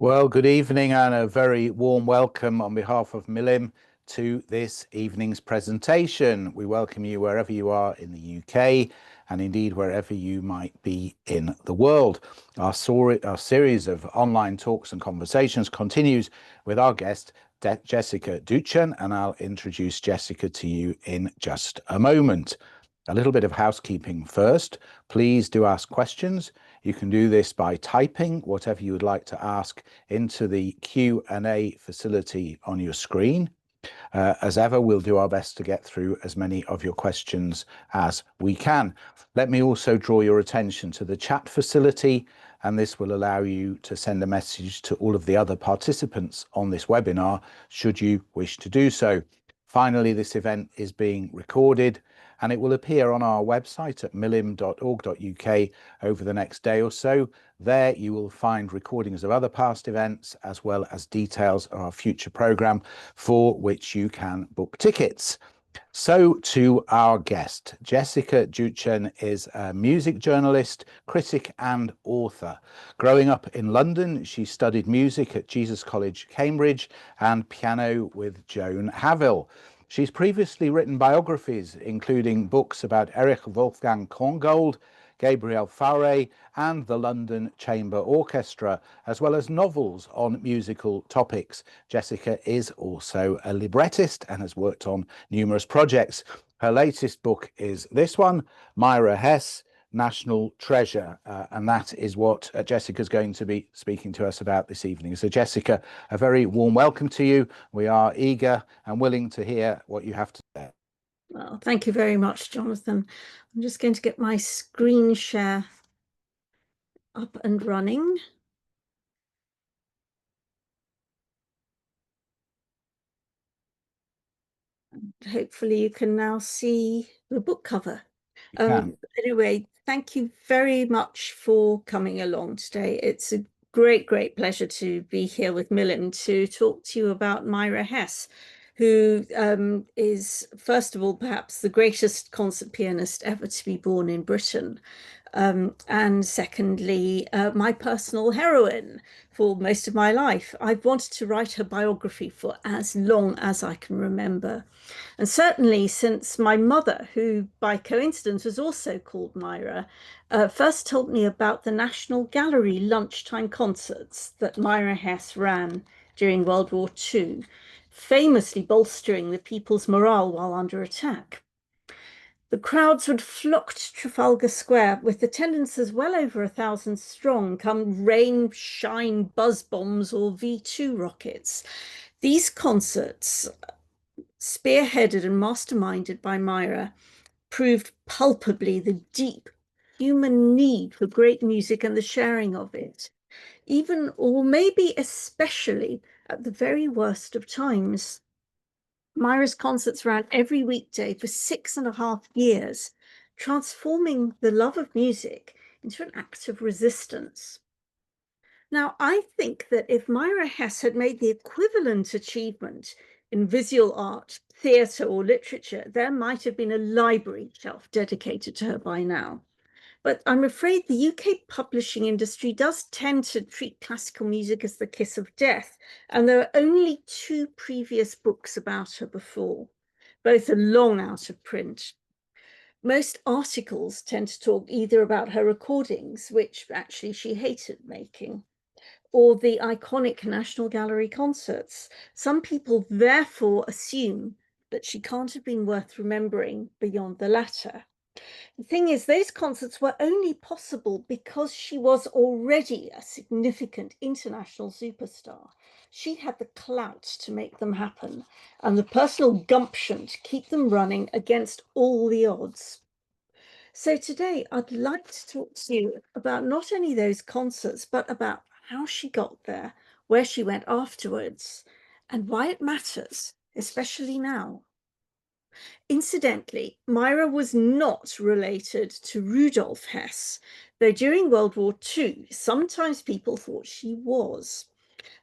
Well, good evening and a very warm welcome on behalf of Milim to this evening's presentation. We welcome you wherever you are in the UK and indeed wherever you might be in the world. Our series of online talks and conversations continues with our guest, Jessica Duchen, and I'll introduce Jessica to you in just a moment. A little bit of housekeeping first. Please do ask questions. You can do this by typing whatever you would like to ask into the Q&A facility on your screen. As ever, we'll do our best to get through as many of your questions as we can. Let me also draw your attention to the chat facility, and this will allow you to send a message to all of the other participants on this webinar, should you wish to do so. Finally, this event is being recorded and it will appear on our website at milim.org.uk over the next day or so. There you will find recordings of other past events as well as details of our future programme for which you can book tickets. So to our guest, Jessica Duchen is a music journalist, critic and author. Growing up in London, she studied music at Jesus College, Cambridge, and piano with Joan Havill. She's previously written biographies, including books about Erich Wolfgang Korngold, Gabriel Fauré, and the London Chamber Orchestra, as well as novels on musical topics. Jessica is also a librettist and has worked on numerous projects. Her latest book is this one, Myra Hess, National Treasure, and that is what Jessica's going to be speaking to us about this evening. So Jessica, a very warm welcome to you. We are eager and willing to hear what you have to say. Well, thank you very much, Jonathan. I'm just going to get my screen share up and running. And hopefully you can now see the book cover. Anyway, thank you very much for coming along today. It's a great pleasure to be here with Milim to talk to you about Myra Hess, who is, first of all, perhaps the greatest concert pianist ever to be born in Britain. And secondly, my personal heroine for most of my life. I've wanted to write her biography for as long as I can remember. And certainly since my mother, who by coincidence was also called Myra, first told me about the National Gallery lunchtime concerts that Myra Hess ran during World War II, famously bolstering the people's morale while under attack. The crowds would flock to Trafalgar Square with attendances well over 1,000 strong, come rain, shine, buzz bombs or V2 rockets. These concerts, spearheaded and masterminded by Myra, proved palpably the deep human need for great music and the sharing of it, even or maybe especially at the very worst of times. Myra's concerts ran every weekday for 6.5 years, transforming the love of music into an act of resistance. Now, I think that if Myra Hess had made the equivalent achievement in visual art, theatre or literature, there might have been a library shelf dedicated to her by now. But I'm afraid the UK publishing industry does tend to treat classical music as the kiss of death, and there are only 2 previous books about her before. Both are long out of print. Most articles tend to talk either about her recordings, which actually she hated making, or the iconic National Gallery concerts. Some people therefore assume that she can't have been worth remembering beyond the latter. The thing is, those concerts were only possible because she was already a significant international superstar. She had the clout to make them happen and the personal gumption to keep them running against all the odds. So today I'd like to talk to you about not only those concerts, but about how she got there, where she went afterwards, and why it matters, especially now. Incidentally, Myra was not related to Rudolf Hess, though during World War II, sometimes people thought she was.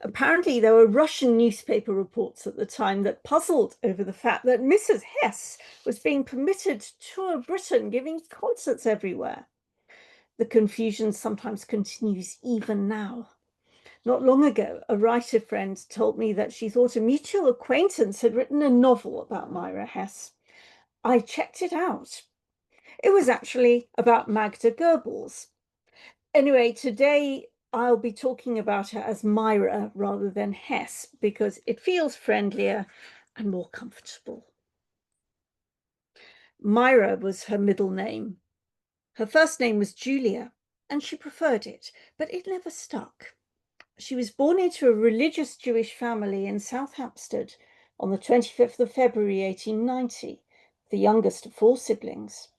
Apparently, there were Russian newspaper reports at the time that puzzled over the fact that Mrs. Hess was being permitted to tour Britain, giving concerts everywhere. The confusion sometimes continues even now. Not long ago, a writer friend told me that she thought a mutual acquaintance had written a novel about Myra Hess. I checked it out. It was actually about Magda Goebbels. Anyway, today I'll be talking about her as Myra rather than Hess because it feels friendlier and more comfortable. Myra was her middle name. Her first name was Julia, and she preferred it, but it never stuck. She was born into a religious Jewish family in South Hampstead on the 25th of February 1890, the youngest of 4 siblings.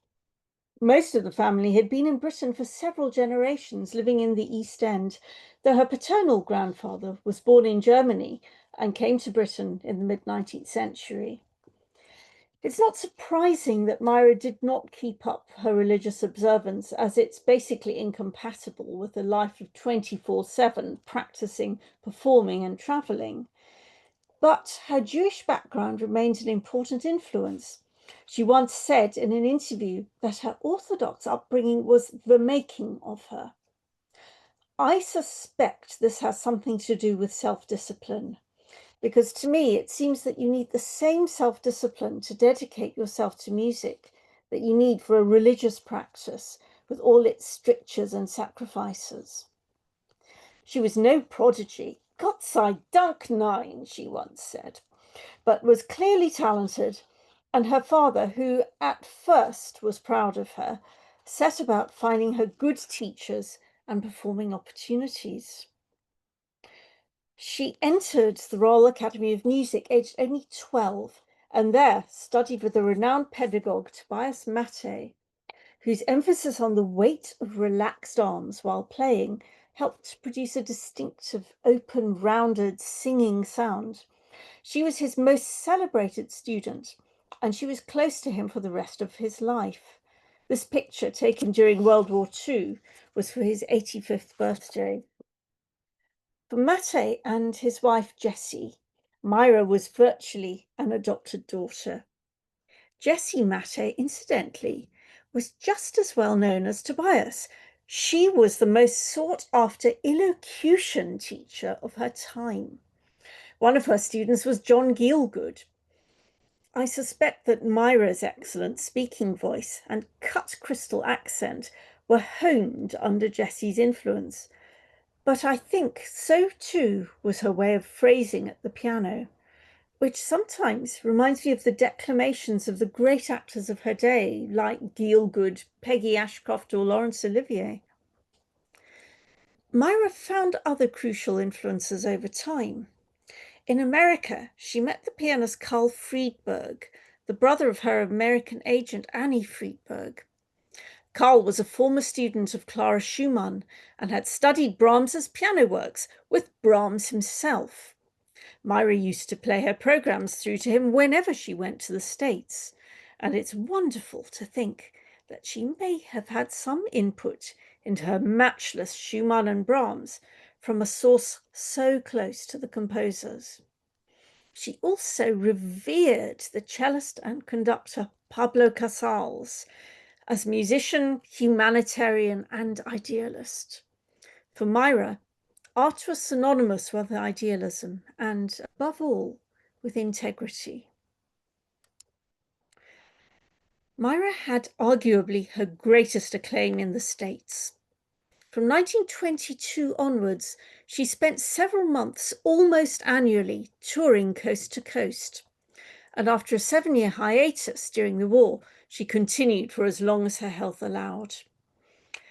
Most of the family had been in Britain for several generations, living in the East End, though her paternal grandfather was born in Germany and came to Britain in the mid-19th century. It's not surprising that Myra did not keep up her religious observance, as it's basically incompatible with a life of 24/7 practicing, performing, and traveling. But her Jewish background remains an important influence. She once said in an interview that her Orthodox upbringing was the making of her. I suspect this has something to do with self-discipline, because to me it seems that you need the same self-discipline to dedicate yourself to music that you need for a religious practice with all its strictures and sacrifices. She was no prodigy, Gott sei Dank nein, she once said, but was clearly talented, and her father, who at first was proud of her, set about finding her good teachers and performing opportunities. She entered the Royal Academy of Music aged only 12, and there studied with the renowned pedagogue Tobias Mattei, whose emphasis on the weight of relaxed arms while playing helped produce a distinctive, open, rounded, singing sound. She was his most celebrated student, and she was close to him for the rest of his life. This picture, taken during World War II, was for his 85th birthday. For Mattei and his wife Jessie, Myra was virtually an adopted daughter. Jessie Mattei, incidentally, was just as well known as Tobias. She was the most sought-after elocution teacher of her time. One of her students was John Gielgud. I suspect that Myra's excellent speaking voice and cut crystal accent were honed under Jessie's influence, but I think so too was her way of phrasing at the piano, which sometimes reminds me of the declamations of the great actors of her day, like Gielgud, Peggy Ashcroft, or Laurence Olivier. Myra found other crucial influences over time. In America, she met the pianist Carl Friedberg, the brother of her American agent Annie Friedberg. Carl was a former student of Clara Schumann and had studied Brahms's piano works with Brahms himself. Myra used to play her programs through to him whenever she went to the States, and it's wonderful to think that she may have had some input into her matchless Schumann and Brahms from a source so close to the composers. She also revered the cellist and conductor Pablo Casals as musician, humanitarian, and idealist. For Myra, art was synonymous with idealism and, above all, with integrity. Myra had arguably her greatest acclaim in the States. From 1922 onwards, she spent several months almost annually touring coast to coast. And after a 7-year hiatus during the war, she continued for as long as her health allowed.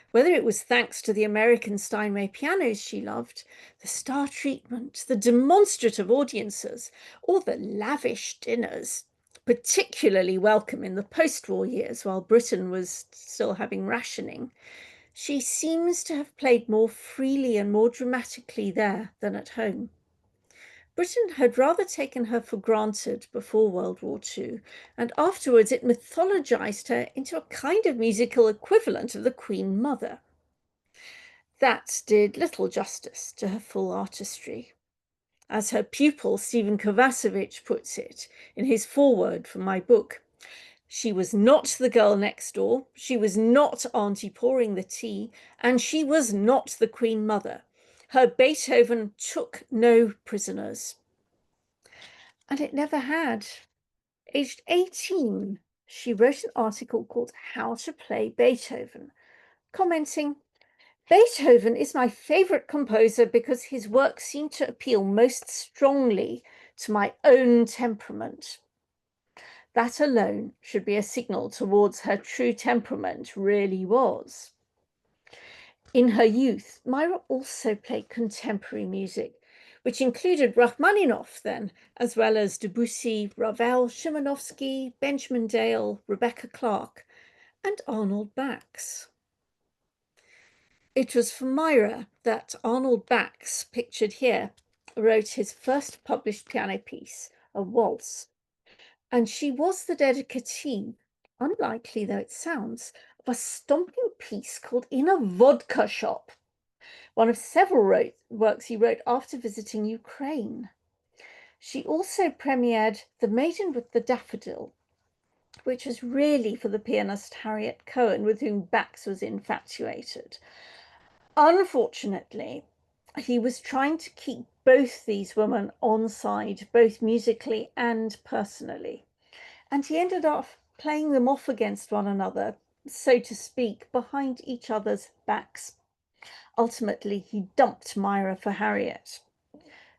Whether it was thanks to the American Steinway pianos she loved, the star treatment, the demonstrative audiences, or the lavish dinners, particularly welcome in the post-war years while Britain was still having rationing, she seems to have played more freely and more dramatically there than at home. Britain had rather taken her for granted before World War II, and afterwards it mythologized her into a kind of musical equivalent of the Queen Mother. That did little justice to her full artistry. As her pupil Stephen Kovacevic puts it in his foreword for my book, she was not the girl next door, she was not Auntie pouring the tea, and she was not the Queen Mother. Her Beethoven took no prisoners. And it never had. Aged 18, she wrote an article called How to Play Beethoven, commenting, Beethoven is my favorite composer because his work seemed to appeal most strongly to my own temperament. That alone should be a signal towards her true temperament really was. In her youth, Myra also played contemporary music, which included Rachmaninoff then, as well as Debussy, Ravel, Szymanowski, Benjamin Dale, Rebecca Clark, and Arnold Bax. It was for Myra that Arnold Bax, pictured here, wrote his first published piano piece, a waltz, and she was the dedicatee, unlikely though it sounds, of a stomping piece called In a Vodka Shop, one of several works he wrote after visiting Ukraine. She also premiered The Maiden with the Daffodil, which was really for the pianist Harriet Cohen, with whom Bax was infatuated. Unfortunately, he was trying to keep both these women on side, both musically and personally. And he ended up playing them off against one another, so to speak, behind each other's backs. Ultimately, he dumped Myra for Harriet.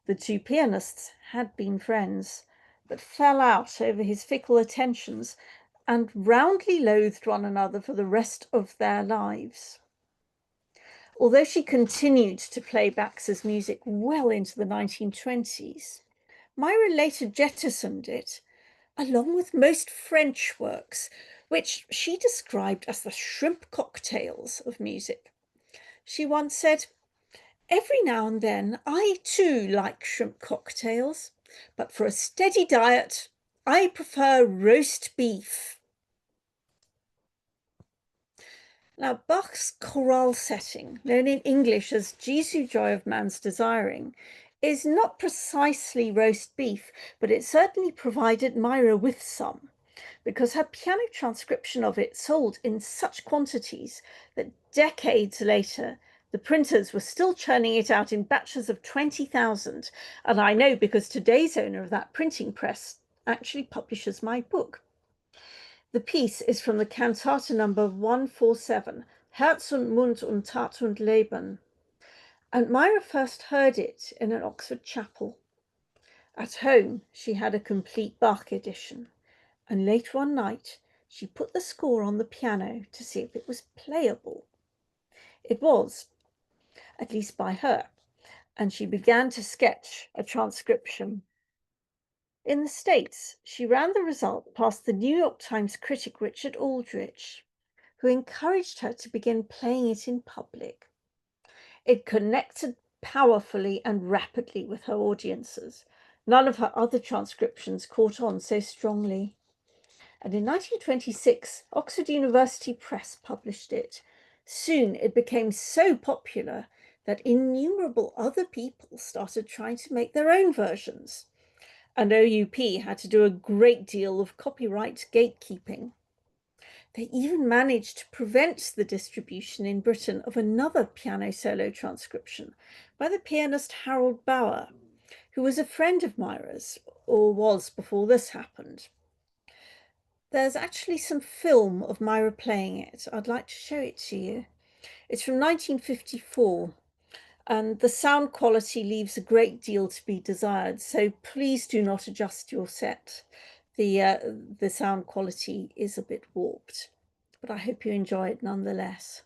The two pianists had been friends, but fell out over his fickle attentions and roundly loathed one another for the rest of their lives. Although she continued to play Bax's music well into the 1920s, Myra later jettisoned it, along with most French works, which she described as the shrimp cocktails of music. She once said, every now and then I too like shrimp cocktails, but for a steady diet, I prefer roast beef. Now, Bach's choral setting, known in English as Jesu Joy of Man's Desiring, is not precisely roast beef, but it certainly provided Myra with some, because her piano transcription of it sold in such quantities that decades later, the printers were still churning it out in batches of 20,000. And I know because today's owner of that printing press actually publishes my book. The piece is from the cantata number 147, Herz und Mund und Tat und Leben. And Myra first heard it in an Oxford chapel. At home, she had a complete Bach edition. And late one night, she put the score on the piano to see if it was playable. It was, at least by her, and she began to sketch a transcription. In the States, she ran the result past the New York Times critic Richard Aldrich, who encouraged her to begin playing it in public. It connected powerfully and rapidly with her audiences. None of her other transcriptions caught on so strongly. And in 1926, Oxford University Press published it. Soon it became so popular that innumerable other people started trying to make their own versions. And OUP had to do a great deal of copyright gatekeeping. They even managed to prevent the distribution in Britain of another piano solo transcription by the pianist Harold Bauer, who was a friend of Myra's, or was before this happened. There's actually some film of Myra playing it. I'd like to show it to you. It's from 1954, and the sound quality leaves a great deal to be desired, so please do not adjust your set. The sound quality is a bit warped, but I hope you enjoy it nonetheless.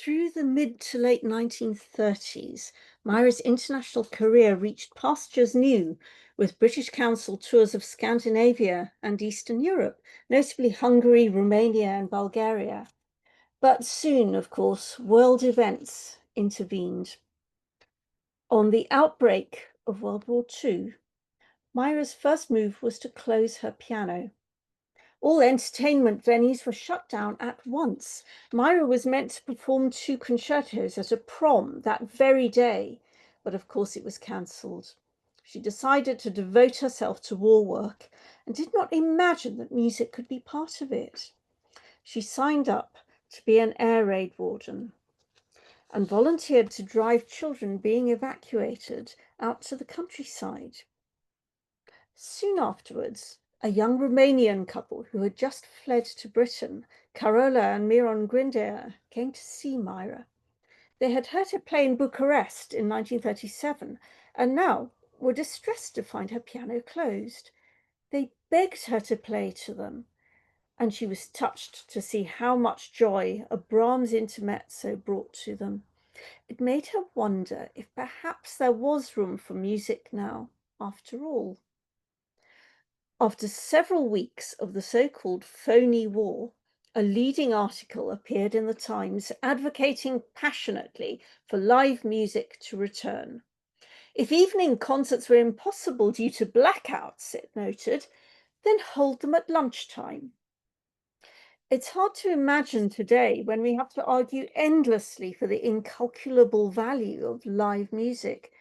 through the mid to late 1930s, Myra's international career reached pastures new, with British Council tours of Scandinavia and Eastern Europe, notably Hungary, Romania, and Bulgaria. But soon, of course, world events intervened. On the outbreak of World War II, Myra's first move was to close her piano. All entertainment venues were shut down at once. Myra was meant to perform 2 concertos at a prom that very day, but of course it was cancelled. She decided to devote herself to war work and did not imagine that music could be part of it. She signed up to be an air raid warden and volunteered to drive children being evacuated out to the countryside. Soon afterwards, a young Romanian couple who had just fled to Britain, Carola and Miron Grindeer, came to see Myra. They had heard her play in Bucharest in 1937 and now were distressed to find her piano closed. They begged her to play to them, and she was touched to see how much joy a Brahms intermezzo brought to them. It made her wonder if perhaps there was room for music now, after all. After several weeks of the so-called phony war, a leading article appeared in the Times advocating passionately for live music to return. If evening concerts were impossible due to blackouts, it noted, then hold them at lunchtime. It's hard to imagine today when we have to argue endlessly for the incalculable value of live music.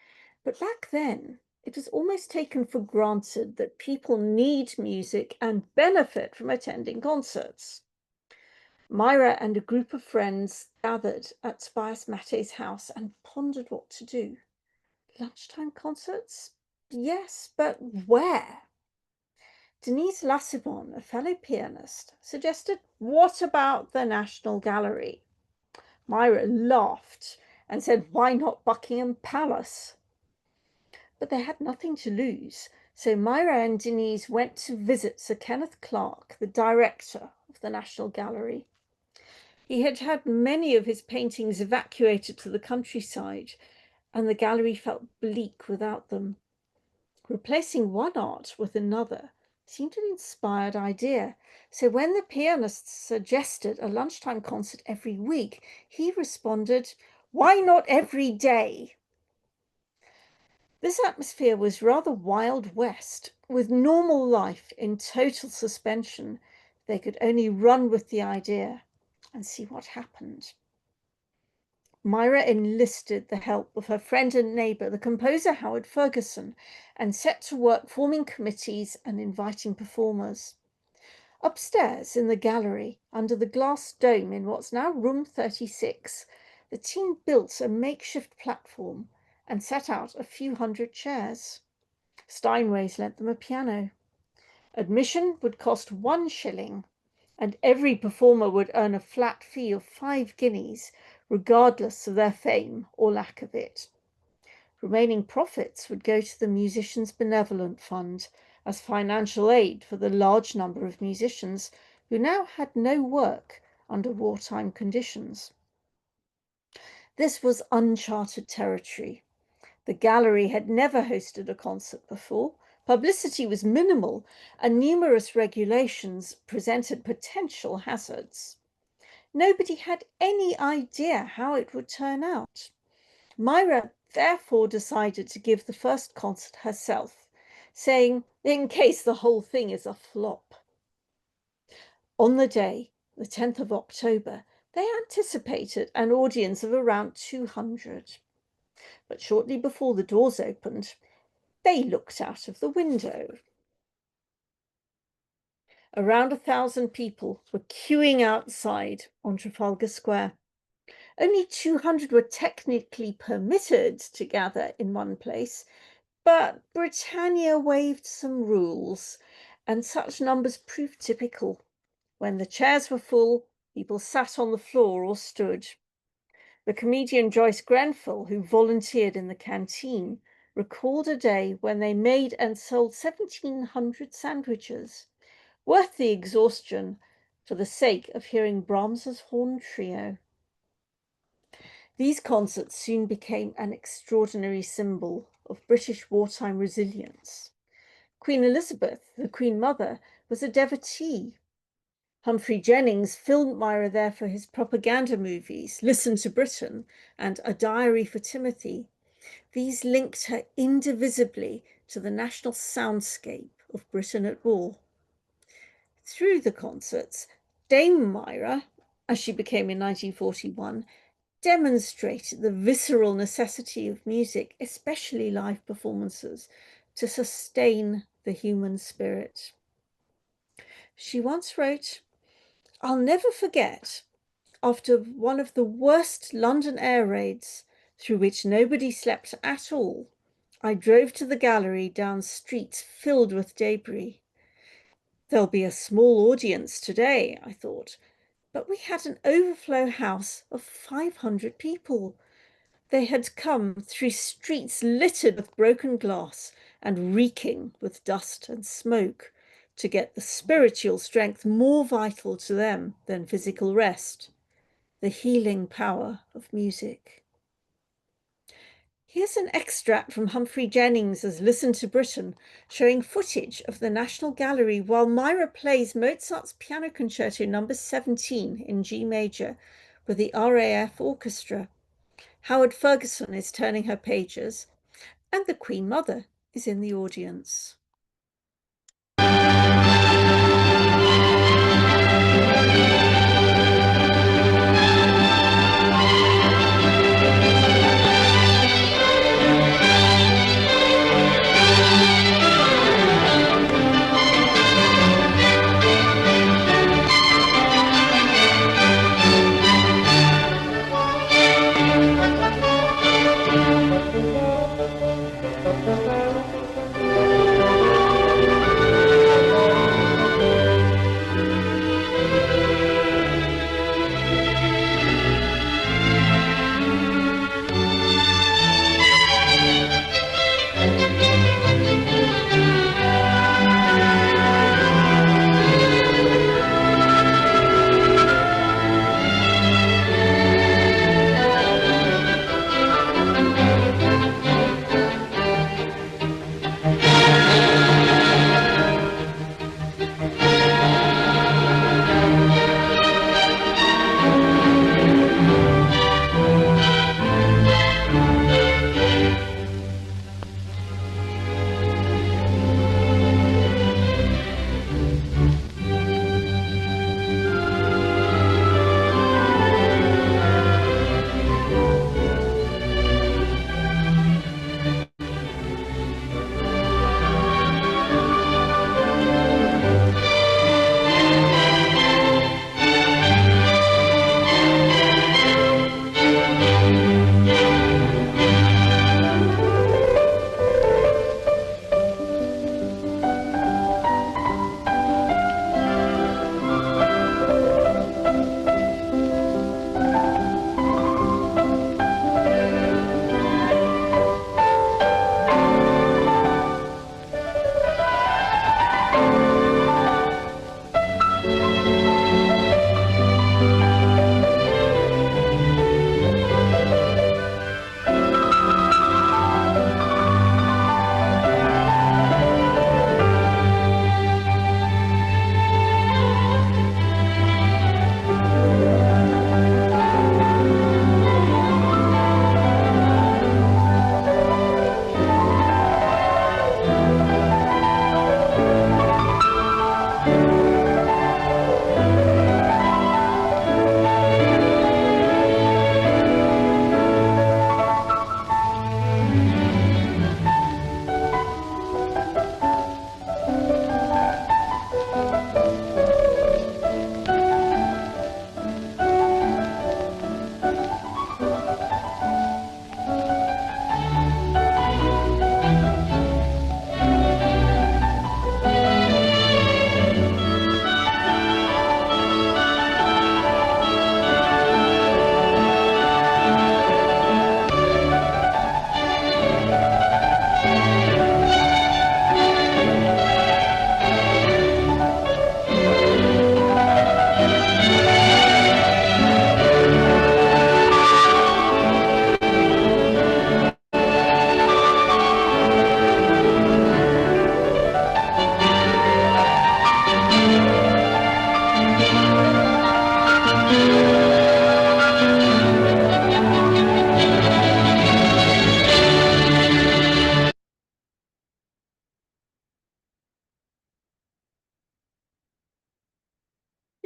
But back then, it was almost taken for granted that people need music and benefit from attending concerts. Myra and a group of friends gathered at Tobias Mate's house and pondered what to do. Lunchtime concerts? Yes, but where? Denise Lassibon, a fellow pianist, suggested, what about the National Gallery? Myra laughed and said, why not Buckingham Palace? But they had nothing to lose, so Myra and Denise went to visit Sir Kenneth Clarke, the director of the National Gallery. He had had many of his paintings evacuated to the countryside, and the gallery felt bleak without them. Replacing one art with another seemed an inspired idea. So when the pianist suggested a lunchtime concert every week, he responded, why not every day? This atmosphere was rather Wild West, with normal life in total suspension. They could only run with the idea and see what happened. Myra enlisted the help of her friend and neighbour, the composer Howard Ferguson, and set to work forming committees and inviting performers. Upstairs in the gallery, under the glass dome in what's now room 36, the team built a makeshift platform and set out a few hundred chairs. Steinways lent them a piano. Admission would cost 1 shilling, and every performer would earn a flat fee of 5 guineas, regardless of their fame or lack of it. Remaining profits would go to the Musicians' Benevolent Fund as financial aid for the large number of musicians who now had no work under wartime conditions. This was uncharted territory. The gallery had never hosted a concert before. Publicity was minimal, and numerous regulations presented potential hazards. Nobody had any idea how it would turn out. Myra therefore decided to give the first concert herself, saying, in case the whole thing is a flop. On the day, the 10th of October, they anticipated an audience of around 200. But shortly before the doors opened, they looked out of the window. Around 1,000 people were queuing outside on Trafalgar Square. Only 200 were technically permitted to gather in one place, but Britannia waived some rules, and such numbers proved typical. When the chairs were full, people sat on the floor or stood. The comedian Joyce Grenfell, who volunteered in the canteen, recalled a day when they made and sold 1,700 sandwiches, worth the exhaustion for the sake of hearing Brahms's horn trio. These concerts soon became an extraordinary symbol of British wartime resilience. Queen Elizabeth, the Queen Mother, was a devotee. Humphrey Jennings filmed Myra there for his propaganda movies, Listen to Britain and A Diary for Timothy. These linked her indivisibly to the national soundscape of Britain at war. Through the concerts, Dame Myra, as she became in 1941, demonstrated the visceral necessity of music, especially live performances, to sustain the human spirit. She once wrote, "I'll never forget, after one of the worst London air raids, through which nobody slept at all, I drove to the gallery down streets filled with debris. There'll be a small audience today, I thought, but we had an overflow house of 500 people. They had come through streets littered with broken glass and reeking with dust and smoke to get the spiritual strength more vital to them than physical rest, the healing power of music." Here's an extract from Humphrey Jennings's Listen to Britain, showing footage of the National Gallery while Myra plays Mozart's Piano Concerto No. 17 in G major with the RAF Orchestra. Howard Ferguson is turning her pages, and the Queen Mother is in the audience.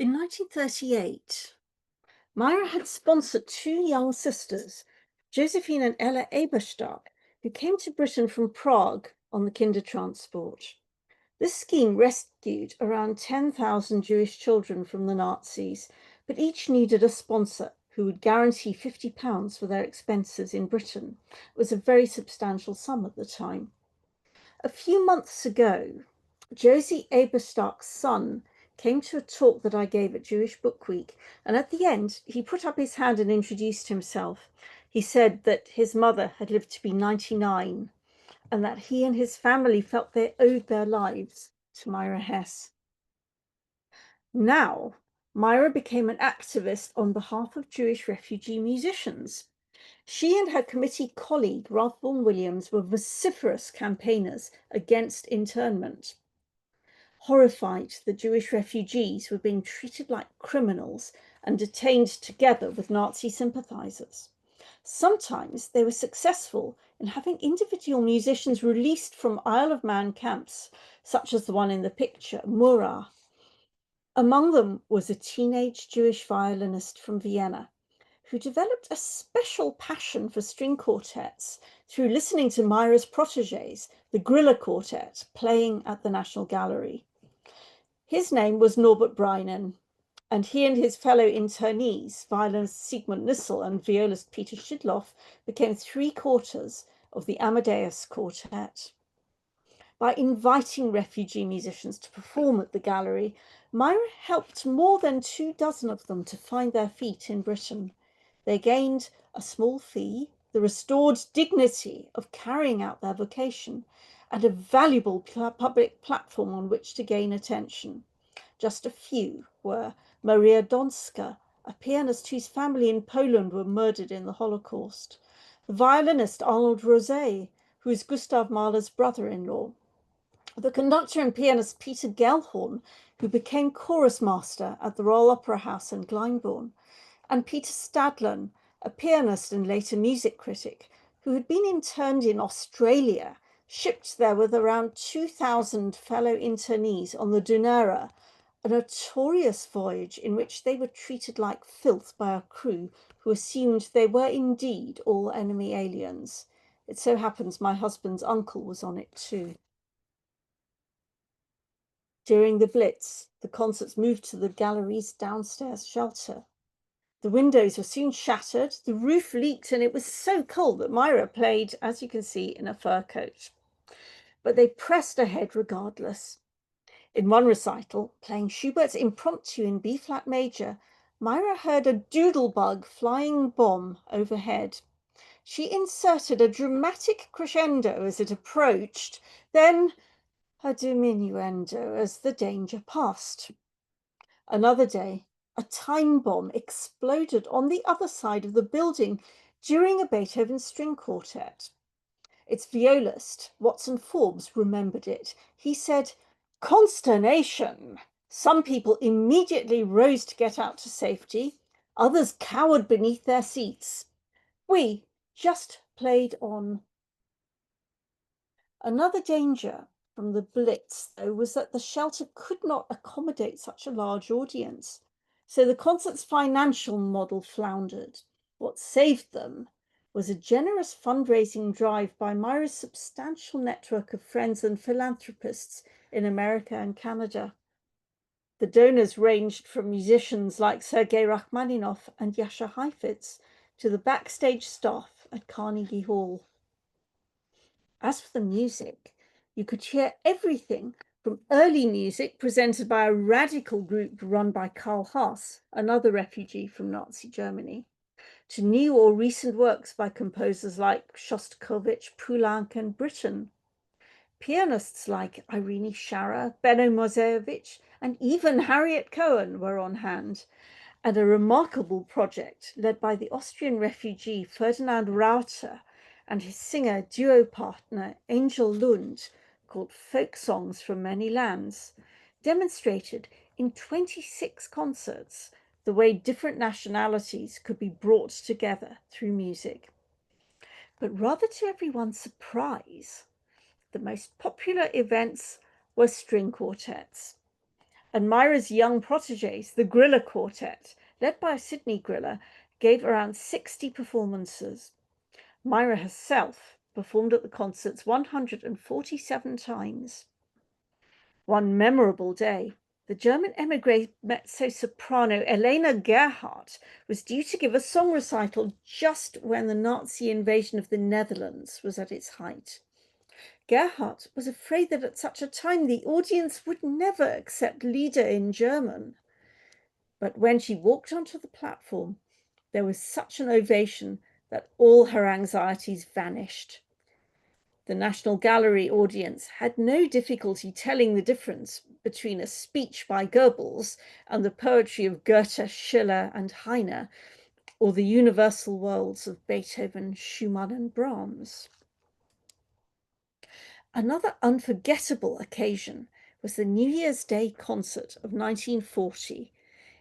In 1938, Myra had sponsored two young sisters, Josephine and Ella Eberstock, who came to Britain from Prague on the Kindertransport. This scheme rescued around 10,000 Jewish children from the Nazis, but each needed a sponsor who would guarantee £50 for their expenses in Britain. It was a very substantial sum at the time. A few months ago, Josie Eberstock's son came to a talk that I gave at Jewish Book Week, and at the end, he put up his hand and introduced himself. He said that his mother had lived to be 99 and that he and his family felt they owed their lives to Myra Hess. Now, Myra became an activist on behalf of Jewish refugee musicians. She and her committee colleague, Ralph Vaughan Williams, were vociferous campaigners against internment. Horrified, the Jewish refugees were being treated like criminals and detained together with Nazi sympathizers. Sometimes they were successful in having individual musicians released from Isle of Man camps, such as the one in the picture, Mura. Among them was a teenage Jewish violinist from Vienna who developed a special passion for string quartets through listening to Myra's protégés, the Griller Quartet, playing at the National Gallery. His name was Norbert Breinen, and he and his fellow internees, violinist Sigmund Nissel and violist Peter Schidloff, became three-quarters of the Amadeus Quartet. By inviting refugee musicians to perform at the gallery, Myra helped more than 24 of them to find their feet in Britain. They gained a small fee, the restored dignity of carrying out their vocation, and a valuable public platform on which to gain attention. Just a few were Maria Donska, a pianist whose family in Poland were murdered in the Holocaust, the violinist Arnold Rosé, who is Gustav Mahler's brother-in-law, the conductor and pianist Peter Gellhorn, who became chorus master at the Royal Opera House in Glyndebourne, and Peter Stadlen, a pianist and later music critic, who had been interned in Australia, shipped there with around 2,000 fellow internees on the Dunera, a notorious voyage in which they were treated like filth by a crew who assumed they were indeed all enemy aliens. It so happens my husband's uncle was on it too. During the Blitz, the concerts moved to the gallery's downstairs shelter. The windows were soon shattered, the roof leaked, and it was so cold that Myra played, as you can see, in a fur coat. But they pressed ahead regardless. In one recital, playing Schubert's Impromptu in B-flat major, Myra heard a doodlebug flying bomb overhead. She inserted a dramatic crescendo as it approached, then a diminuendo as the danger passed. Another day, a time bomb exploded on the other side of the building during a Beethoven string quartet. Its violist, Watson Forbes, remembered it. He said, "Consternation! Some people immediately rose to get out to safety. Others cowered beneath their seats. We just played on." Another danger from the Blitz, though, was that the shelter could not accommodate such a large audience. So the concert's financial model floundered. What saved them was a generous fundraising drive by Myra's substantial network of friends and philanthropists in America and Canada. The donors ranged from musicians like Sergei Rachmaninoff and Jascha Heifetz to the backstage staff at Carnegie Hall. As for the music, you could hear everything from early music presented by a radical group run by Karl Haas, another refugee from Nazi Germany, to new or recent works by composers like Shostakovich, Poulenc, and Britten. Pianists like Irene Schara, Benno Mosevich, and even Harriet Cohen were on hand, and a remarkable project led by the Austrian refugee Ferdinand Rauter and his singer duo partner Angel Lund, called Folk Songs from Many Lands, demonstrated in 26 concerts the way different nationalities could be brought together through music. But rather to everyone's surprise, the most popular events were string quartets. And Myra's young proteges, the Griller Quartet, led by Sidney Griller, gave around 60 performances. Myra herself performed at the concerts 147 times. One memorable day, the German émigré mezzo-soprano Elena Gerhardt was due to give a song recital just when the Nazi invasion of the Netherlands was at its height. Gerhardt was afraid that at such a time the audience would never accept Lieder in German. But when she walked onto the platform, there was such an ovation that all her anxieties vanished. The National Gallery audience had no difficulty telling the difference between a speech by Goebbels and the poetry of Goethe, Schiller, and Heine, or the universal worlds of Beethoven, Schumann, and Brahms. Another unforgettable occasion was the New Year's Day concert of 1940.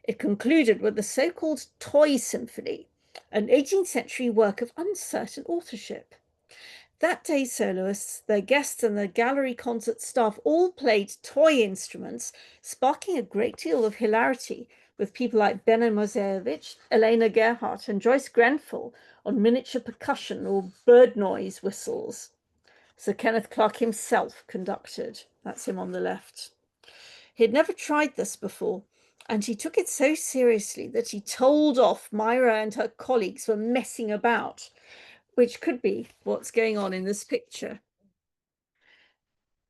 It concluded with the so-called Toy Symphony, an 18th century work of uncertain authorship. That day, soloists, their guests, and the gallery concert staff all played toy instruments, sparking a great deal of hilarity, with people like Beno Mosevich, Elena Gerhardt, and Joyce Grenfell on miniature percussion or bird noise whistles. Sir Kenneth Clarke himself conducted. That's him on the left. He had never tried this before, and he took it so seriously that he told off Myra and her colleagues for messing about, which could be what's going on in this picture.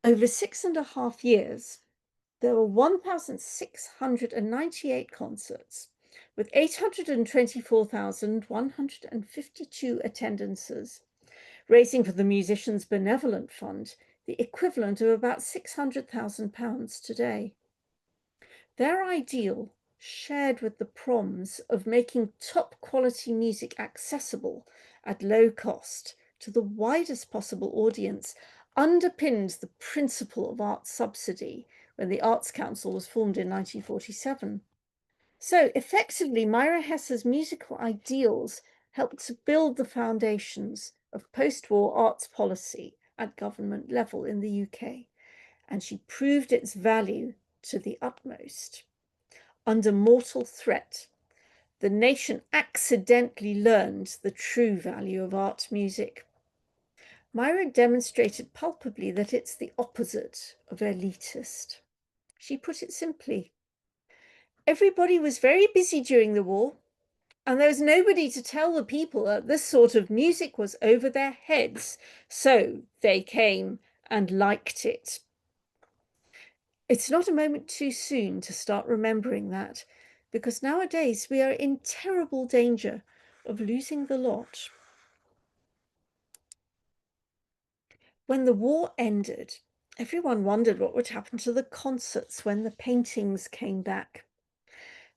Over 6.5 years, there were 1,698 concerts with 824,152 attendances, raising for the Musicians' Benevolent Fund the equivalent of about £600,000 today. Their ideal, shared with the proms of making top quality music accessible at low cost to the widest possible audience, underpins the principle of art subsidy when the Arts Council was formed in 1947. So effectively, Myra Hess's musical ideals helped to build the foundations of post-war arts policy at government level in the UK, and she proved its value to the utmost. Under mortal threat, the nation accidentally learned the true value of art music. Myra demonstrated palpably that it's the opposite of elitist. She put it simply: everybody was very busy during the war, and there was nobody to tell the people that this sort of music was over their heads, so they came and liked it. It's not a moment too soon to start remembering that, because nowadays we are in terrible danger of losing the lot. When the war ended, everyone wondered what would happen to the concerts when the paintings came back.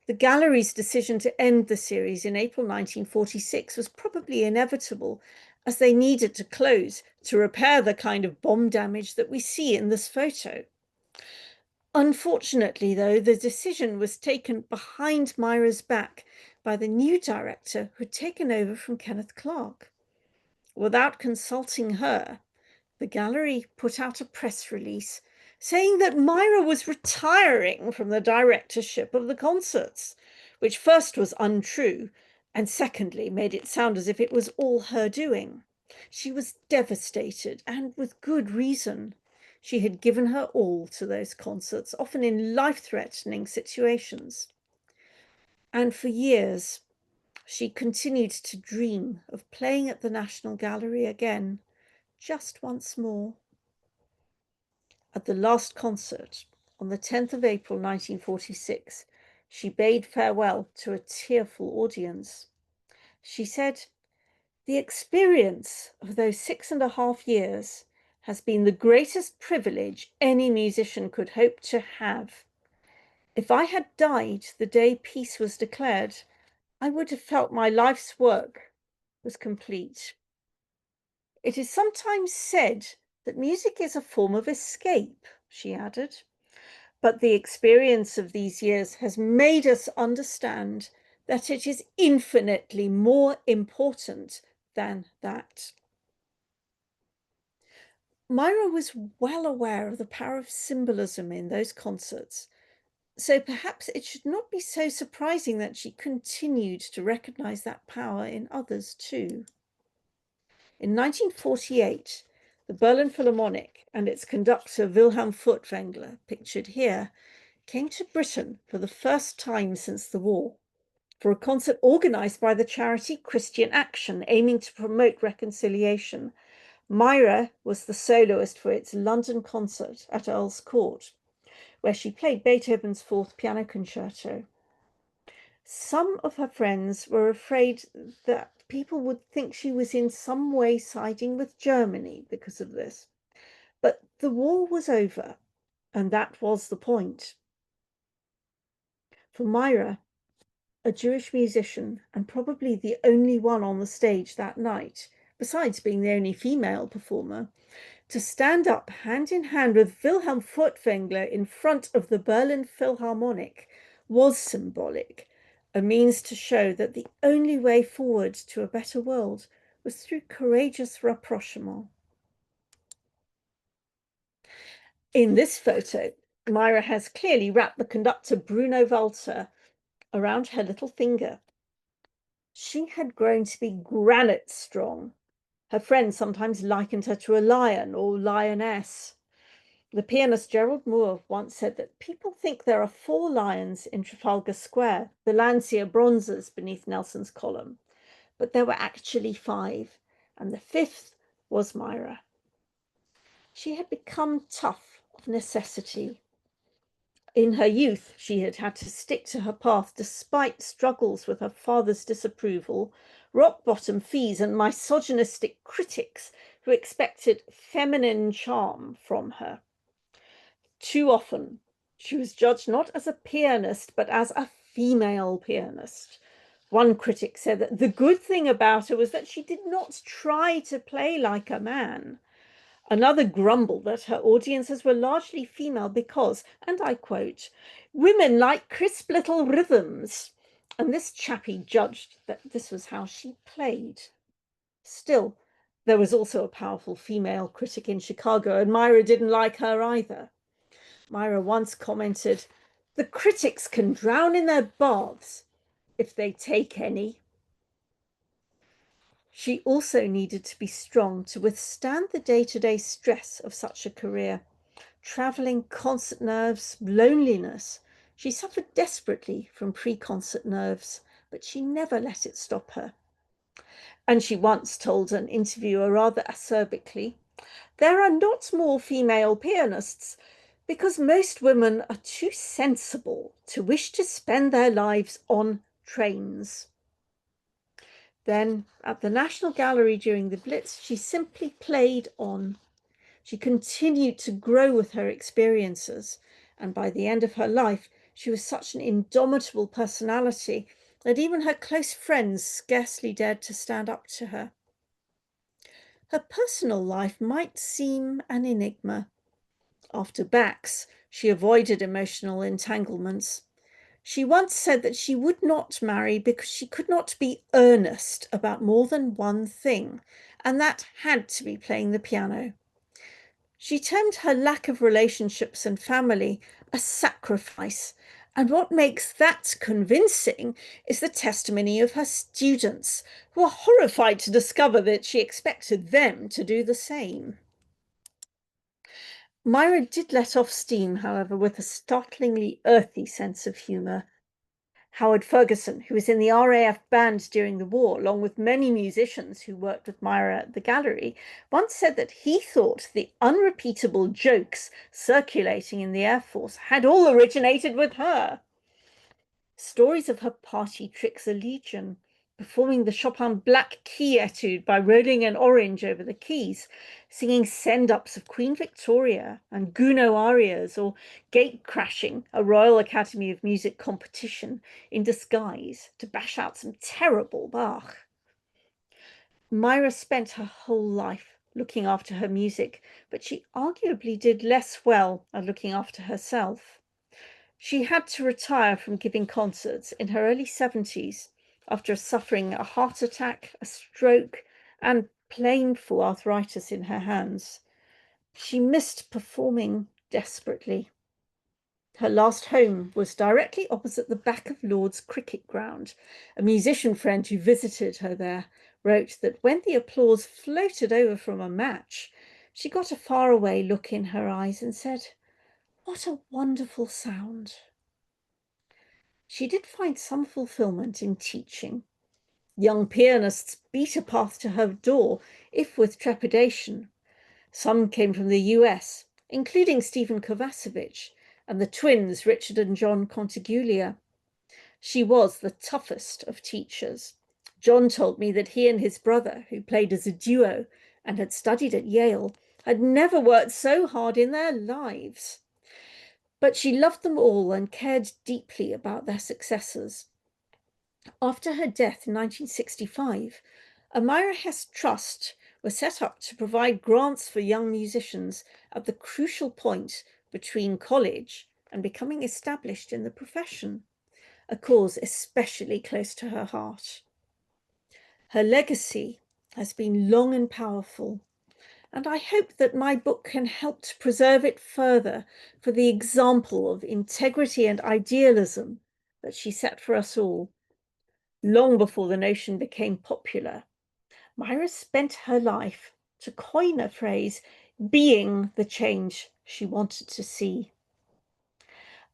The gallery's decision to end the series in April 1946 was probably inevitable, as they needed to close to repair the kind of bomb damage that we see in this photo. Unfortunately, though, the decision was taken behind Myra's back by the new director who had taken over from Kenneth Clarke. Without consulting her, the gallery put out a press release saying that Myra was retiring from the directorship of the concerts, which first was untrue, and secondly made it sound as if it was all her doing. She was devastated, and with good reason. She had given her all to those concerts, often in life-threatening situations. And for years, she continued to dream of playing at the National Gallery again, just once more. At the last concert, on the 10th of April 1946, she bade farewell to a tearful audience. She said, "The experience of those 6.5 years has been the greatest privilege any musician could hope to have. If I had died the day peace was declared, I would have felt my life's work was complete." It is sometimes said that music is a form of escape, she added, but the experience of these years has made us understand that it is infinitely more important than that. Myra was well aware of the power of symbolism in those concerts, So perhaps it should not be so surprising that she continued to recognize that power in others too. In 1948, the Berlin Philharmonic and its conductor Wilhelm Furtwängler, pictured here, came to Britain for the first time since the war for a concert organized by the charity Christian Action, aiming to promote reconciliation. Myra was the soloist for its London concert at Earl's Court, where she played Beethoven's Fourth Piano Concerto. Some of her friends were afraid that people would think she was in some way siding with Germany because of this. But the war was over, and that was the point. For Myra, a Jewish musician, and probably the only one on the stage that night, besides being the only female performer, to stand up hand in hand with Wilhelm Furtwängler in front of the Berlin Philharmonic was symbolic, a means to show that the only way forward to a better world was through courageous rapprochement. In this photo, Myra has clearly wrapped the conductor Bruno Walter around her little finger. She had grown to be granite strong. Her friends sometimes likened her to a lion or lioness. The pianist Gerald Moore once said that people think there are 4 lions in Trafalgar Square, the Lancia bronzes beneath Nelson's column, but there were actually 5, and the 5th was Myra. She had become tough of necessity. In her youth, she had had to stick to her path despite struggles with her father's disapproval, rock-bottom fees, and misogynistic critics who expected feminine charm from her. Too often, she was judged not as a pianist, but as a female pianist. One critic said that the good thing about her was that she did not try to play like a man. Another grumbled that her audiences were largely female because, and I quote, "women like crisp little rhythms." And this chappie judged that this was how she played. Still, there was also a powerful female critic in Chicago, and Myra didn't like her either. Myra once commented, "The critics can drown in their baths if they take any." She also needed to be strong to withstand the day-to-day stress of such a career. Traveling, concert nerves, loneliness. She suffered desperately from pre-concert nerves, but she never let it stop her. And she once told an interviewer rather acerbically, "There are not more female pianists because most women are too sensible to wish to spend their lives on trains." Then, at the National Gallery during the Blitz, she simply played on. She continued to grow with her experiences, and by the end of her life, she was such an indomitable personality that even her close friends scarcely dared to stand up to her. Her personal life might seem an enigma. After Bach's, she avoided emotional entanglements. She once said that she would not marry because she could not be earnest about more than one thing, and that had to be playing the piano. She termed her lack of relationships and family a sacrifice, and what makes that convincing is the testimony of her students, who are horrified to discover that she expected them to do the same. Myra did let off steam, however, with a startlingly earthy sense of humour. Howard Ferguson, who was in the RAF band during the war, along with many musicians who worked with Myra at the gallery, once said that he thought the unrepeatable jokes circulating in the Air Force had all originated with her. Stories of her party tricks are legion, performing the Chopin Black Key Etude by rolling an orange over the keys, singing send-ups of Queen Victoria and Gounod arias, or gate crashing a Royal Academy of Music competition in disguise to bash out some terrible Bach. Myra spent her whole life looking after her music, but she arguably did less well at looking after herself. She had to retire from giving concerts in her early 70s after suffering a heart attack, a stroke, and painful arthritis in her hands. She missed performing desperately. Her last home was directly opposite the back of Lord's cricket ground. A musician friend who visited her there wrote that when the applause floated over from a match, she got a faraway look in her eyes and said, "What a wonderful sound." She did find some fulfillment in teaching. Young pianists beat a path to her door, if with trepidation. Some came from the US, including Stephen Kovacevic and the twins Richard and John Contiguglia. She was the toughest of teachers. John told me that he and his brother, who played as a duo and had studied at Yale, had never worked so hard in their lives. But she loved them all and cared deeply about their successors. After her death in 1965, a Myra Hess Trust was set up to provide grants for young musicians at the crucial point between college and becoming established in the profession, a cause especially close to her heart. Her legacy has been long and powerful, and I hope that my book can help to preserve it further for the example of integrity and idealism that she set for us all. Long before the notion became popular, Myra spent her life, to coin a phrase, being the change she wanted to see.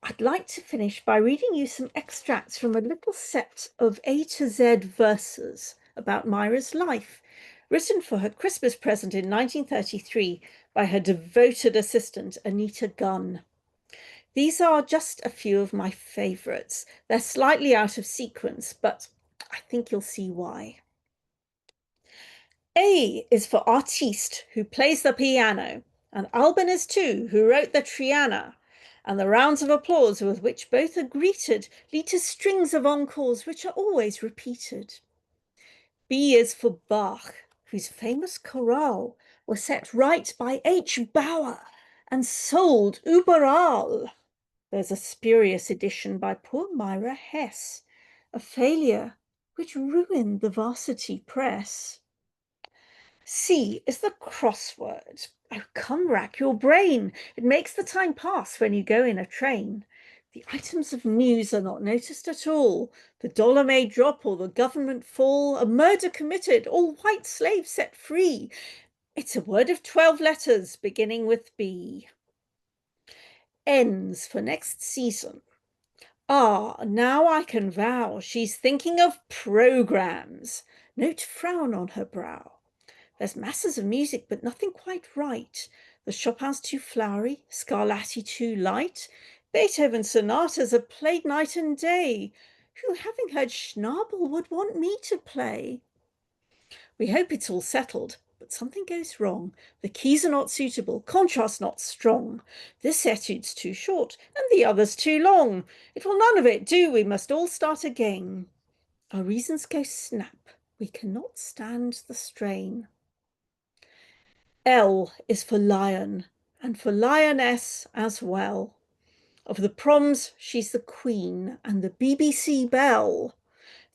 I'd like to finish by reading you some extracts from a little set of A to Z verses about Myra's life, written for her Christmas present in 1933 by her devoted assistant, Anita Gunn. These are just a few of my favorites. They're slightly out of sequence, but I think you'll see why. A is for artiste, who plays the piano, and Albin is too, who wrote the Triana, and the rounds of applause with which both are greeted lead to strings of encores which are always repeated. B is for Bach, whose famous chorale was set right by H. Bauer and sold überall. There's a spurious edition by poor Myra Hess, a failure which ruined the varsity press. C is the crossword. Oh, come rack your brain. It makes the time pass when you go in a train. The items of news are not noticed at all. The dollar may drop or the government fall, a murder committed, all white slaves set free. It's a word of 12 letters beginning with B. N's for next season. Ah, now I can vow she's thinking of programs. Note frown on her brow. There's masses of music, but nothing quite right. The Chopin's too flowery, Scarlatti too light. Beethoven's sonatas are played night and day. Who, having heard Schnabel, would want me to play? We hope it's all settled, but something goes wrong. The keys are not suitable, contrast not strong. This etude's too short, and the other's too long. It will none of it do, we must all start again. Our reasons go snap, we cannot stand the strain. L is for lion, and for lioness as well. Of the proms, she's the queen and the BBC belle.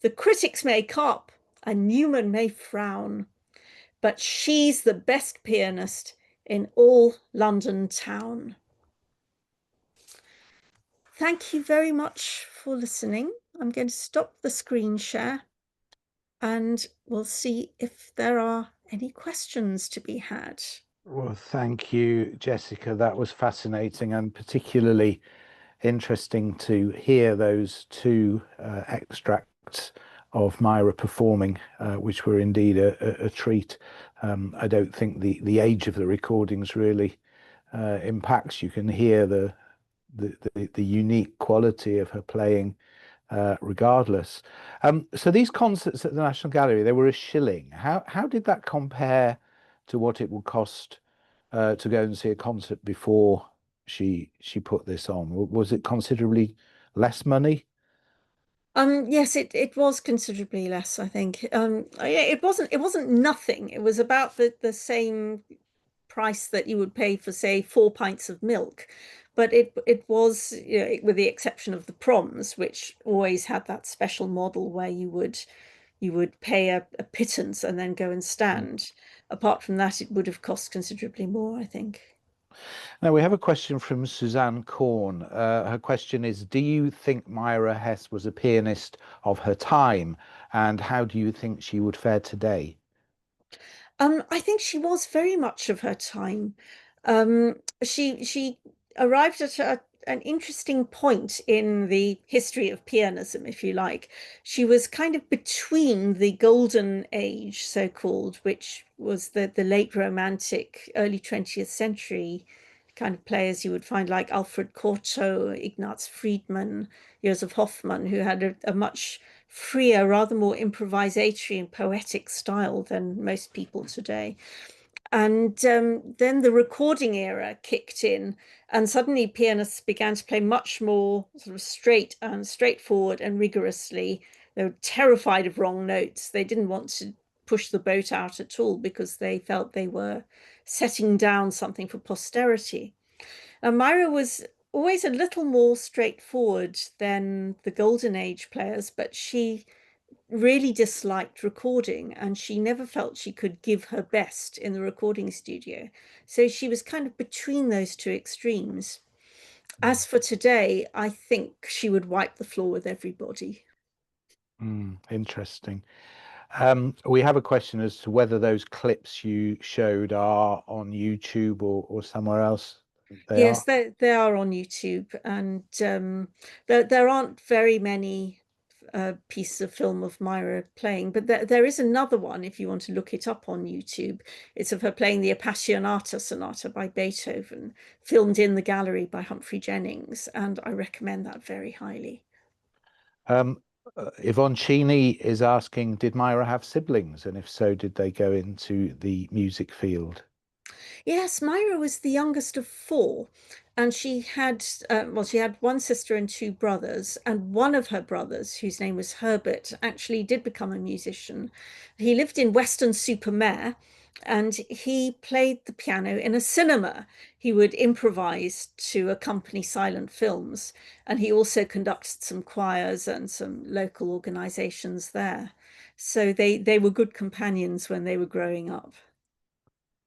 The critics may carp and Newman may frown, but she's the best pianist in all London town. Thank you very much for listening. I'm going to stop the screen share and we'll see if there are any questions to be had. Well, thank you, Jessica. That was fascinating and particularly interesting to hear those two extracts of Myra performing, which were indeed a treat. I don't think the age of the recordings really impacts. You can hear the unique quality of her playing regardless. So these concerts at the National Gallery, they were £1. How did that compare to what it would cost to go and see a concert before she put this on? Was it considerably less money? Yes, it was considerably less, I think. Yeah, it wasn't nothing. It was about the same price that you would pay for, say, 4 pints of milk. But it was, you know, with the exception of the proms, which always had that special model where you would pay a pittance and then go and stand. Apart from that, it would have cost considerably more, I think. Now we have a question from Suzanne Korn. Her question is, do you think Myra Hess was a pianist of her time, and how do you think she would fare today? I think she was very much of her time. She arrived at an interesting point in the history of pianism, if you like. She was kind of between the golden age, so-called, which was the late Romantic, early 20th century kind of players you would find like Alfred Cortot, Ignaz Friedman, Joseph Hoffmann, who had a much freer, rather more improvisatory and poetic style than most people today. And then the recording era kicked in, and suddenly pianists began to play much more sort of straight and straightforward and rigorously. They were terrified of wrong notes. They didn't want to push the boat out at all because they felt they were setting down something for posterity. And Myra was always a little more straightforward than the Golden Age players, but she really disliked recording and she never felt she could give her best in the recording studio. So she was kind of between those two extremes. As for today, I think she would wipe the floor with everybody. Interesting. We have a question as to whether those clips you showed are on YouTube or somewhere else. They Yes, are. they are on YouTube, and there aren't very many pieces of film of Myra playing, but there is another one if you want to look it up on YouTube. It's of her playing the Appassionata Sonata by Beethoven, filmed in the gallery by Humphrey Jennings, and I recommend that very highly. Um, Yvonne Cheney is asking, did Myra have siblings? And if so, did they go into the music field? Yes, Myra was the youngest of four, and she had well, she had one sister and two brothers, and one of her brothers, whose name was Herbert, actually did become a musician. He lived in Weston-super-Mare, and he played the piano in a cinema. He would improvise to accompany silent films, and he also conducted some choirs and some local organizations there. So they were good companions when they were growing up.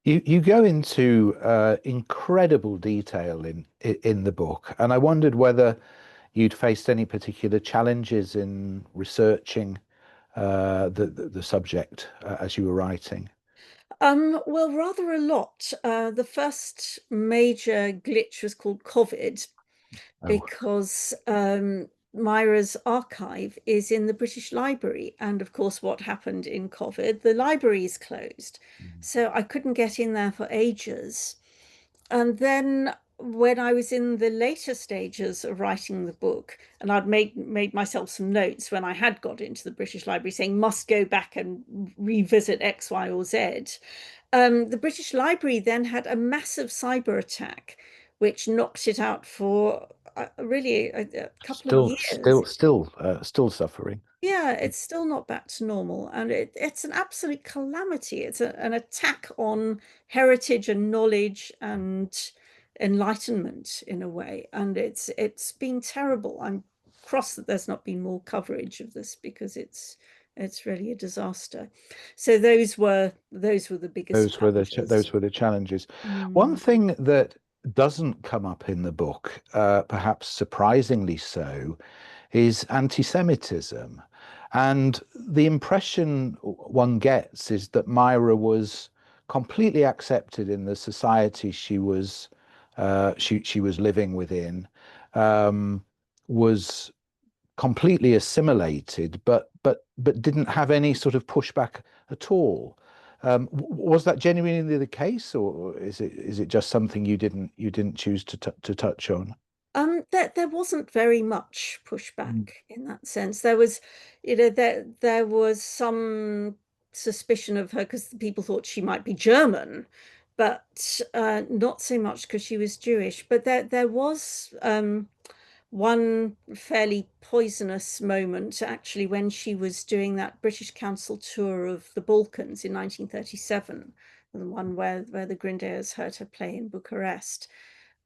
You go into incredible detail in the book, and I wondered whether you'd faced any particular challenges in researching the subject as you were writing. Well, rather a lot. The first major glitch was called COVID Oh, because Myra's archive is in the British Library. And of course, what happened in COVID? The library is closed. So I couldn't get in there for ages. And then when I was in the later stages of writing the book, and I'd made myself some notes when I had got into the British Library saying must go back and revisit X, Y, or Z. The British Library then had a massive cyber attack, which knocked it out for really a couple of years. Still suffering. Yeah, it's still not back to normal, and it's an absolute calamity. It's an attack on heritage and knowledge and enlightenment in a way, and it's been terrible. I'm cross that there's not been more coverage of this because it's really a disaster. So those were the biggest challenges. Those were the challenges. One Mm. thing that doesn't come up in the book, perhaps surprisingly so, is anti-Semitism. And the impression one gets is that Myra was completely accepted in the society she was living within, was completely assimilated, but didn't have any sort of pushback at all. Was that genuinely the case, or is it just something you didn't choose to touch on? There wasn't very much pushback Mm. in that sense. There was, there was some suspicion of her because people thought she might be German, but not so much because she was Jewish. But there was one fairly poisonous moment actually when she was doing that British Council tour of the Balkans in 1937, the one where the Grenadiers heard her play in Bucharest.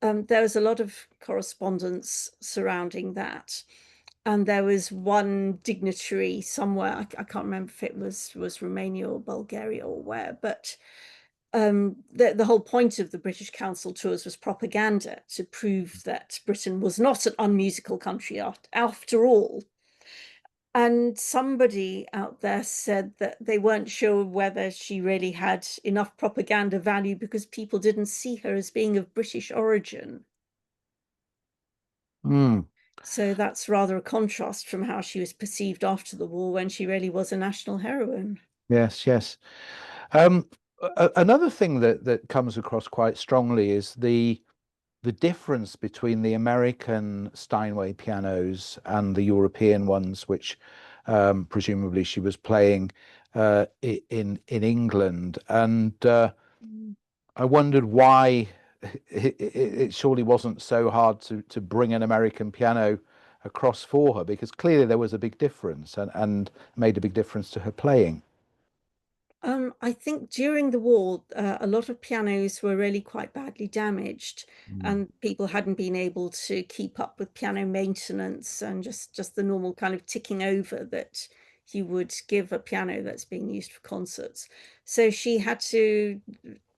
There was a lot of correspondence surrounding that. And there was one dignitary somewhere, I can't remember if it was Romania or Bulgaria or where, but the whole point of the British Council tours was propaganda to prove that Britain was not an unmusical country after all. And somebody out there said that they weren't sure whether she really had enough propaganda value because people didn't see her as being of British origin. Mm. So that's rather a contrast from how she was perceived after the war when she really was a national heroine. Yes, yes. Another thing that comes across quite strongly is the difference between the American Steinway pianos and the European ones, which presumably she was playing in England. And I wondered why it surely wasn't so hard to bring an American piano across for her, because clearly there was a big difference and made a big difference to her playing. I think during the war, a lot of pianos were really quite badly damaged, Mm, and people hadn't been able to keep up with piano maintenance and just the normal kind of ticking over that you would give a piano that's being used for concerts. So she had to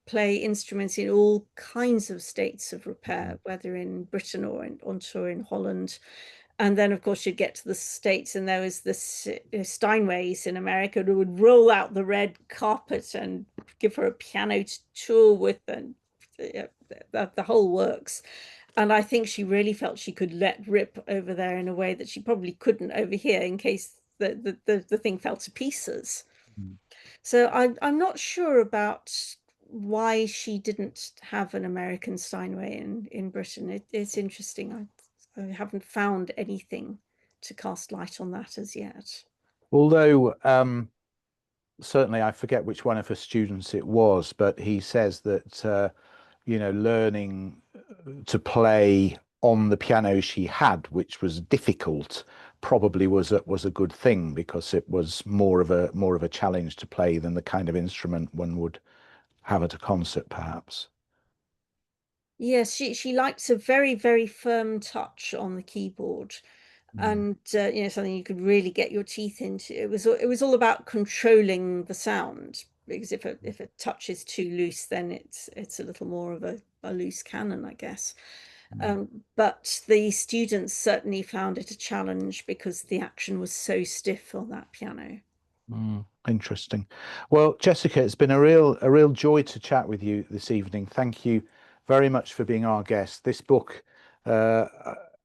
play instruments in all kinds of states of mm, repair, whether in Britain or on tour in Holland. And then, of course, you'd get to the States, and there was this Steinways in America who would roll out the red carpet and give her a piano to tour with, and the whole works. And I think she really felt she could let rip over there in a way that she probably couldn't over here in case the thing fell to pieces. mm. So I'm not sure about why she didn't have an American Steinway in Britain. It's interesting. I haven't found anything to cast light on that as yet. Although certainly I forget which one of her students it was, but he says that learning to play on the piano she had, which was difficult, probably was a good thing because it was more of a challenge to play than the kind of instrument one would have at a concert, perhaps. Yes, she likes a very, very firm touch on the keyboard, Mm, and something you could really get your teeth into. It was all about controlling the sound, because if a touch is too loose, then it's a little more of a loose cannon, I guess. mm. But the students certainly found it a challenge because the action was so stiff on that piano. Interesting. Well, Jessica, it's been a real joy to chat with you this evening. Thank you very much for being our guest. This book, uh,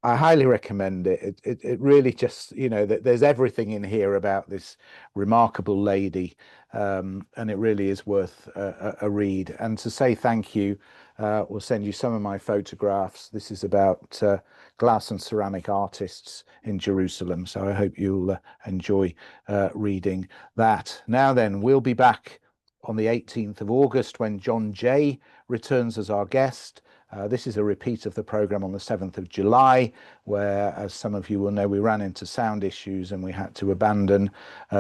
I highly recommend it. It really just, there's everything in here about this remarkable lady, and it really is worth a read. And to say thank you, we'll send you some of my photographs. This is about glass and ceramic artists in Jerusalem. So I hope you'll enjoy reading that. Now then, we'll be back on the 18th of August when John Jay returns as our guest. This is a repeat of the programme on the 7th of July, where, as some of you will know, we ran into sound issues and we had to abandon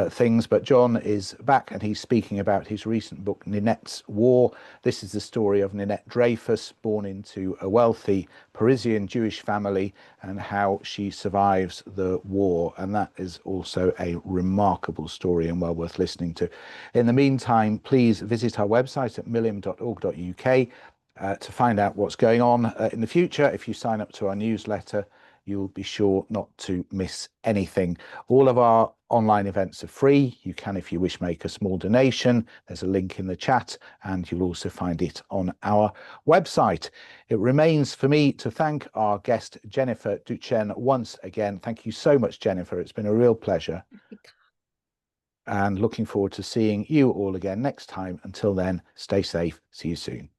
things. But John is back and he's speaking about his recent book, Ninette's War. This is the story of Ninette Dreyfus, born into a wealthy Parisian Jewish family, and how she survives the war. And that is also a remarkable story and well worth listening to. In the meantime, please visit our website at millim.org.uk to find out what's going on in the future. If you sign up to our newsletter, you'll be sure not to miss anything. All of our online events are free. You can, if you wish, make a small donation. There's a link in the chat, and you'll also find it on our website. It remains for me to thank our guest, Jennifer Duchen, once again. Thank you so much, Jennifer. It's been a real pleasure. And looking forward to seeing you all again next time. Until then, stay safe. See you soon.